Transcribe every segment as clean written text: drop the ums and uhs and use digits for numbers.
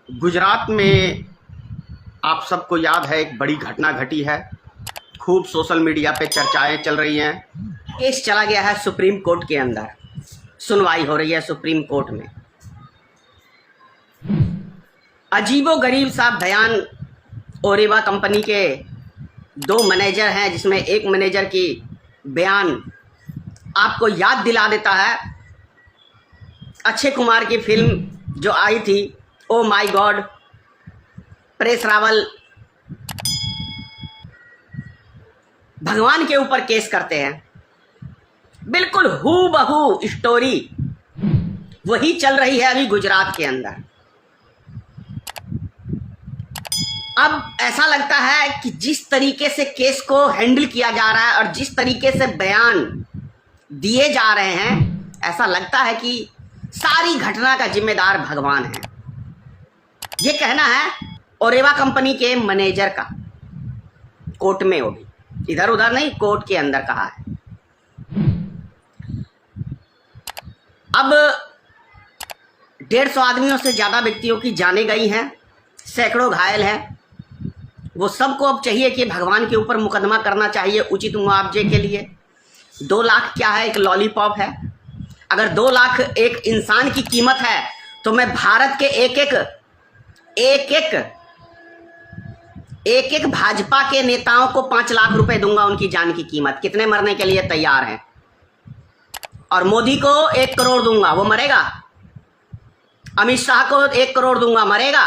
गुजरात में आप सबको याद है एक बड़ी घटना घटी है। खूब सोशल मीडिया पे चर्चाएं चल रही हैं। केस चला गया है सुप्रीम कोर्ट के अंदर, सुनवाई हो रही है सुप्रीम कोर्ट में। अजीबोगरीब सा बयान ओरेवा कंपनी के दो मैनेजर हैं, जिसमें एक मैनेजर की बयान आपको याद दिला देता है अक्षय कुमार की फिल्म जो आई थी oh my God. Paresh Rawal भगवान के ऊपर केस करते हैं, बिल्कुल हूबहू स्टोरी वही चल रही है अभी गुजरात के अंदर। अब ऐसा लगता है कि जिस तरीके से केस को हैंडल किया जा रहा है और जिस तरीके से बयान दिए जा रहे हैं, ऐसा लगता है कि सारी घटना का जिम्मेदार भगवान है। ये कहना है ओरेवा कंपनी के मैनेजर का, कोर्ट में, वो भी इधर उधर नहीं, कोर्ट के अंदर कहा है। अब 150 आदमियों से ज्यादा व्यक्तियों की जाने गई हैं, सैकड़ों घायल हैं। वो सबको अब चाहिए कि भगवान के ऊपर मुकदमा करना चाहिए उचित मुआवजे के लिए। 2 लाख क्या है, एक लॉलीपॉप है। अगर 2 लाख एक इंसान की कीमत है तो मैं भारत के एक एक भाजपा के नेताओं को 5 लाख रुपए दूंगा उनकी जान की कीमत। कितने मरने के लिए तैयार हैं? और मोदी को 1 करोड़ दूंगा, वो मरेगा। अमित शाह को 1 करोड़ दूंगा, मरेगा।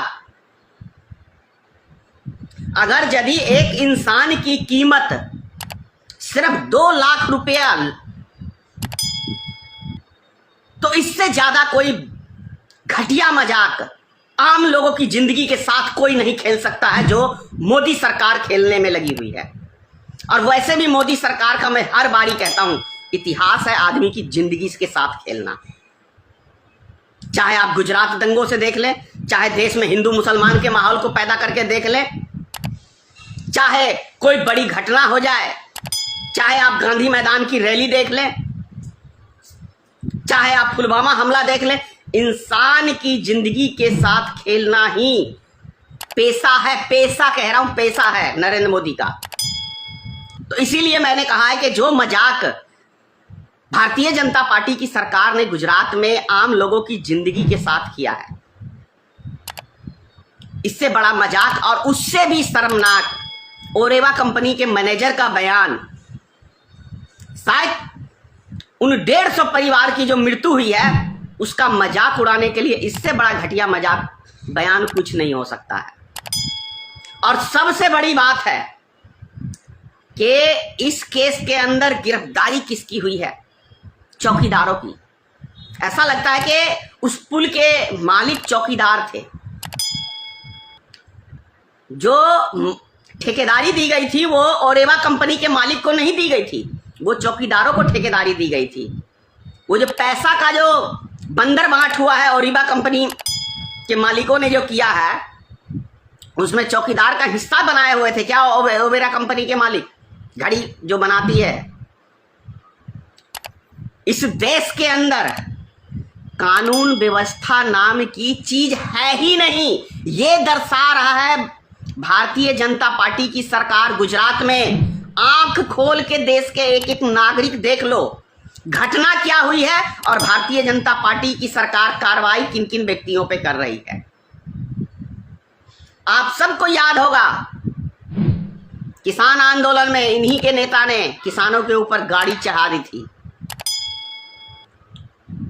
अगर यदि एक इंसान की कीमत सिर्फ 2 लाख रुपया, तो इससे ज्यादा कोई घटिया मजाक आम लोगों की जिंदगी के साथ कोई नहीं खेल सकता है, जो मोदी सरकार खेलने में लगी हुई है। और वैसे भी मोदी सरकार का मैं हर बारी कहता हूं, इतिहास है आदमी की जिंदगी के साथ खेलना। चाहे आप गुजरात दंगों से देख लें, चाहे देश में हिंदू मुसलमान के माहौल को पैदा करके देख लें, चाहे कोई बड़ी घटना हो जाए, चाहे आप गांधी मैदान की रैली देख लें, चाहे आप पुलवामा हमला देख लें, इंसान की जिंदगी के साथ खेलना ही पेशा है। पेशा कह रहा हूं, पेशा है नरेंद्र मोदी का। तो इसीलिए मैंने कहा है कि जो मजाक भारतीय जनता पार्टी की सरकार ने गुजरात में आम लोगों की जिंदगी के साथ किया है, इससे बड़ा मजाक और उससे भी शर्मनाक ओरेवा कंपनी के मैनेजर का बयान, शायद उन 150 परिवार की जो मृत्यु हुई है उसका मजाक उड़ाने के लिए इससे बड़ा घटिया मजाक बयान कुछ नहीं हो सकता है। और सबसे बड़ी बात है कि इस केस के अंदर गिरफ्तारी किसकी हुई है? चौकीदारों की। ऐसा लगता है कि उस पुल के मालिक चौकीदार थे। जो ठेकेदारी दी गई थी वो ओरेवा कंपनी के मालिक को नहीं दी गई थी, वो चौकीदारों को ठेकेदारी दी गई थी। वो जो पैसा का जो बंदर बांट हुआ है ओरेवा कंपनी के मालिकों ने जो किया है, उसमें चौकीदार का हिस्सा बनाए हुए थे क्या ओरेवा कंपनी के मालिक? घड़ी जो बनाती है। इस देश के अंदर कानून व्यवस्था नाम की चीज है ही नहीं। ये दर्शा रहा है भारतीय जनता पार्टी की सरकार गुजरात में। आंख खोल के देश के एक एक नागरिक देख लो घटना क्या हुई है और भारतीय जनता पार्टी की सरकार कार्रवाई किन किन व्यक्तियों पे कर रही है। आप सबको याद होगा किसान आंदोलन में इन्हीं के नेता ने किसानों के ऊपर गाड़ी चढ़ा दी थी।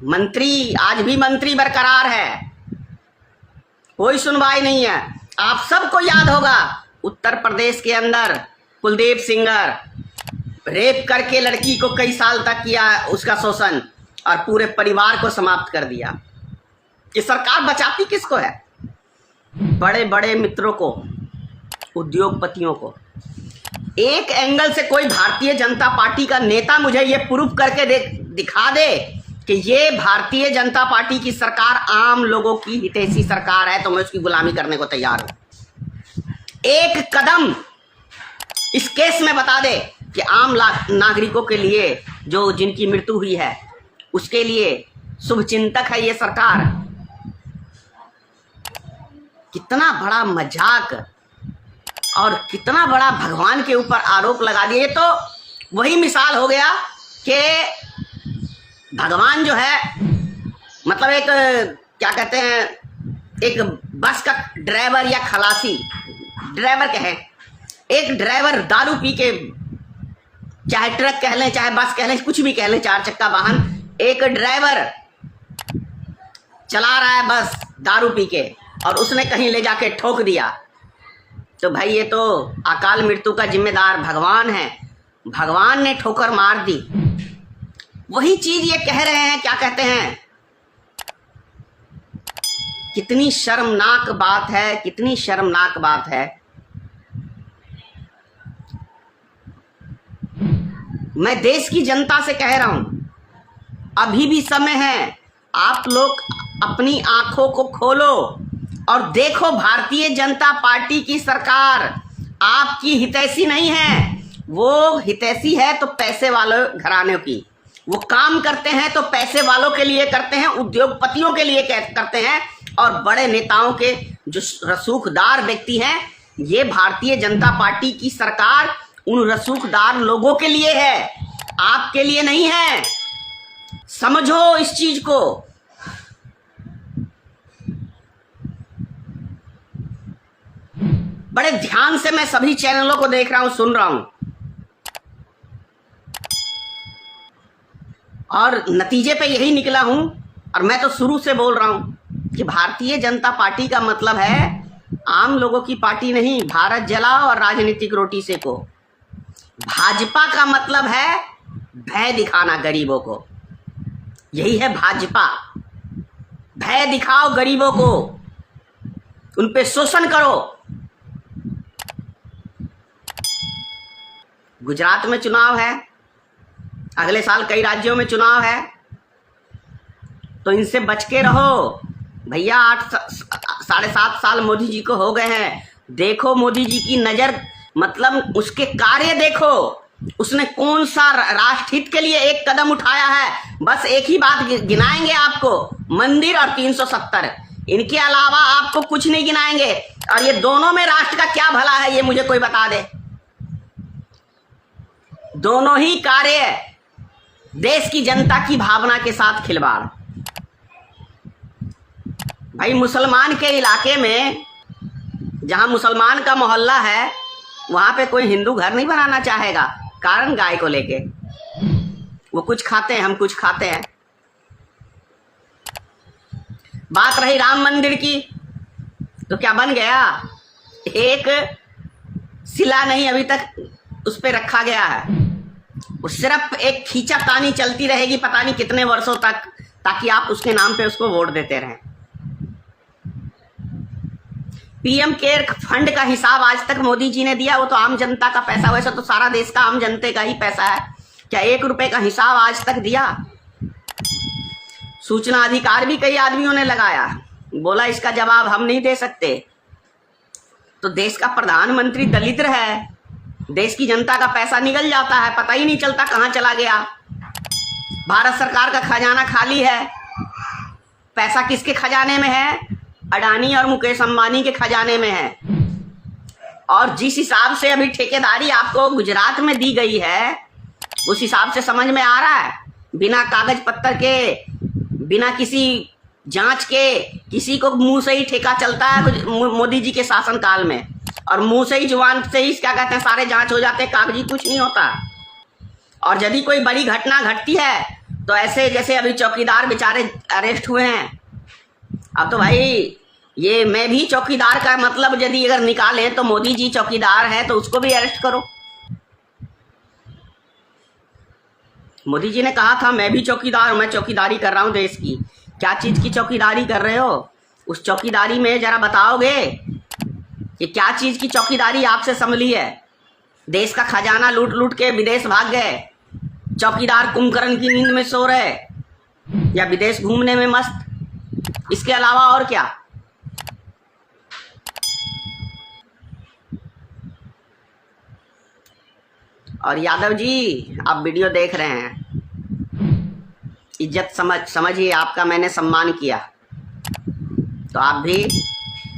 मंत्री, आज भी मंत्री बरकरार है, कोई सुनवाई नहीं है। आप सबको याद होगा उत्तर प्रदेश के अंदर कुलदीप सिंगर रेप करके लड़की को कई साल तक किया उसका शोषण और पूरे परिवार को समाप्त कर दिया। ये सरकार बचाती किसको है? बड़े बड़े मित्रों को, उद्योगपतियों को। एक एंगल से कोई भारतीय जनता पार्टी का नेता मुझे ये प्रूफ करके दिखा दे कि ये भारतीय जनता पार्टी की सरकार आम लोगों की हितैषी सरकार है, तो मैं उसकी गुलामी करने को तैयार हूं। एक कदम इस केस में बता दे कि आम नागरिकों के लिए जो जिनकी मृत्यु हुई है उसके लिए शुभचिंतक है ये सरकार। कितना बड़ा मजाक और कितना बड़ा भगवान के ऊपर आरोप लगा दिए। तो वही मिसाल हो गया कि भगवान जो है मतलब एक क्या कहते हैं, एक बस का ड्राइवर या खलासी, ड्राइवर कहें, एक ड्राइवर दारू पी के, चाहे ट्रक कह लें चाहे बस कह लें कुछ भी कह लें, 4 चक्का वाहन, एक ड्राइवर चला रहा है बस दारू पी के और उसने कहीं ले जाके ठोक दिया, तो भाई ये तो अकाल मृत्यु का जिम्मेदार भगवान है, भगवान ने ठोकर मार दी। वही चीज ये कह रहे हैं, क्या कहते हैं, कितनी शर्मनाक बात है, कितनी शर्मनाक बात है। मैं देश की जनता से कह रहा हूं, अभी भी समय है, आप लोग अपनी आंखों को खोलो और देखो, भारतीय जनता पार्टी की सरकार आपकी हितैषी नहीं है, वो हितैषी है तो पैसे वालों घरानों की। वो काम करते हैं तो पैसे वालों के लिए करते हैं, उद्योगपतियों के लिए करते हैं, और बड़े नेताओं के जो रसूखदार व्यक्ति हैं, ये भारतीय जनता पार्टी की सरकार उन रसूखदार लोगों के लिए है, आपके लिए नहीं है। समझो इस चीज को। बड़े ध्यान से मैं सभी चैनलों को देख रहा हूं, सुन रहा हूं, और नतीजे पे यही निकला हूं। और मैं तो शुरू से बोल रहा हूं कि भारतीय जनता पार्टी का मतलब है आम लोगों की पार्टी नहीं, भारत जलाओ और राजनीतिक रोटी सेको। भाजपा का मतलब है भय दिखाना गरीबों को, यही है भाजपा। भय दिखाओ गरीबों को, उन पे शोषण करो। गुजरात में चुनाव है, अगले साल कई राज्यों में चुनाव है, तो इनसे बच के रहो भैया। 7.5 साल मोदी जी को हो गए हैं, देखो मोदी जी की नजर, मतलब उसके कार्य देखो, उसने कौन सा राष्ट्र हित के लिए एक कदम उठाया है। बस एक ही बात गिनाएंगे आपको, मंदिर और 370, इनके अलावा आपको कुछ नहीं गिनाएंगे। और ये दोनों में राष्ट्र का क्या भला है, ये मुझे कोई बता दे। दोनों ही कार्य देश की जनता की भावना के साथ खिलवाड़। भाई मुसलमान के इलाके में, जहां मुसलमान का मोहल्ला है, वहां पे कोई हिंदू घर नहीं बनाना चाहेगा, कारण गाय को लेके। वो कुछ खाते हैं, हम कुछ खाते हैं। बात रही राम मंदिर की, तो क्या बन गया, एक शिला नहीं अभी तक उस पे रखा गया है, वो सिर्फ एक खींचातानी चलती रहेगी पता नहीं कितने वर्षों तक, ताकि आप उसके नाम पे उसको वोट देते रहें। पीएम केयर फंड का हिसाब आज तक मोदी जी ने दिया, वो तो आम जनता का पैसा, वैसे तो सारा देश का आम जनते का ही पैसा है, क्या 1 रुपए का हिसाब आज तक दिया? सूचना अधिकार भी कई आदमियों ने लगाया, बोला इसका जवाब हम नहीं दे सकते। तो देश का प्रधानमंत्री दलित है, देश की जनता का पैसा निकल जाता है, पता ही नहीं चलता कहां चला गया। भारत सरकार का खजाना खाली है, पैसा किसके खजाने में है? अडानी और मुकेश अंबानी के खजाने में है। और जिस हिसाब से अभी ठेकेदारी आपको गुजरात में दी गई है, उस हिसाब से समझ में आ रहा है, बिना कागज पत्तर के, बिना किसी जांच के, किसी को मुंह से ही ठेका चलता है मोदी जी के शासनकाल में, और मुंह से ही, जुबान से ही क्या कहते हैं, सारे जांच हो जाते हैं, कागजी कुछ नहीं होता। और यदि कोई बड़ी घटना घटती है तो ऐसे जैसे अभी चौकीदार बेचारे अरेस्ट हुए हैं। अब तो भाई ये मैं भी चौकीदार का मतलब यदि अगर निकालें तो मोदी जी चौकीदार है, तो उसको भी अरेस्ट करो। मोदी जी ने कहा था मैं भी चौकीदार हूं, मैं चौकीदारी कर रहा हूं देश की। क्या चीज की चौकीदारी कर रहे हो? उस चौकीदारी में जरा बताओगे कि क्या चीज की चौकीदारी आपसे संभली है? देश का खजाना लूट लूट के विदेश भाग गए, चौकीदार कुंभकर्ण की नींद में सो रहे, या विदेश घूमने में मस्त, इसके अलावा और क्या? और यादव जी, आप वीडियो देख रहे हैं, इज्जत समझिए, आपका मैंने सम्मान किया, तो आप भी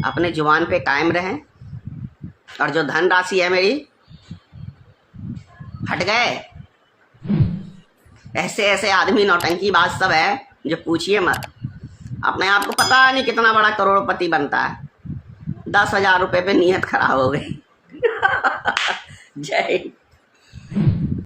अपने जुबान पे कायम रहें। और जो धनराशि है मेरी, हट गए। ऐसे ऐसे आदमी नौटंकीबाज सब है जो पूछिए मत। अपने आप को पता नहीं कितना बड़ा करोड़पति बनता है, 10,000 रुपये पे नीयत खराब हो गई। जय हिंद।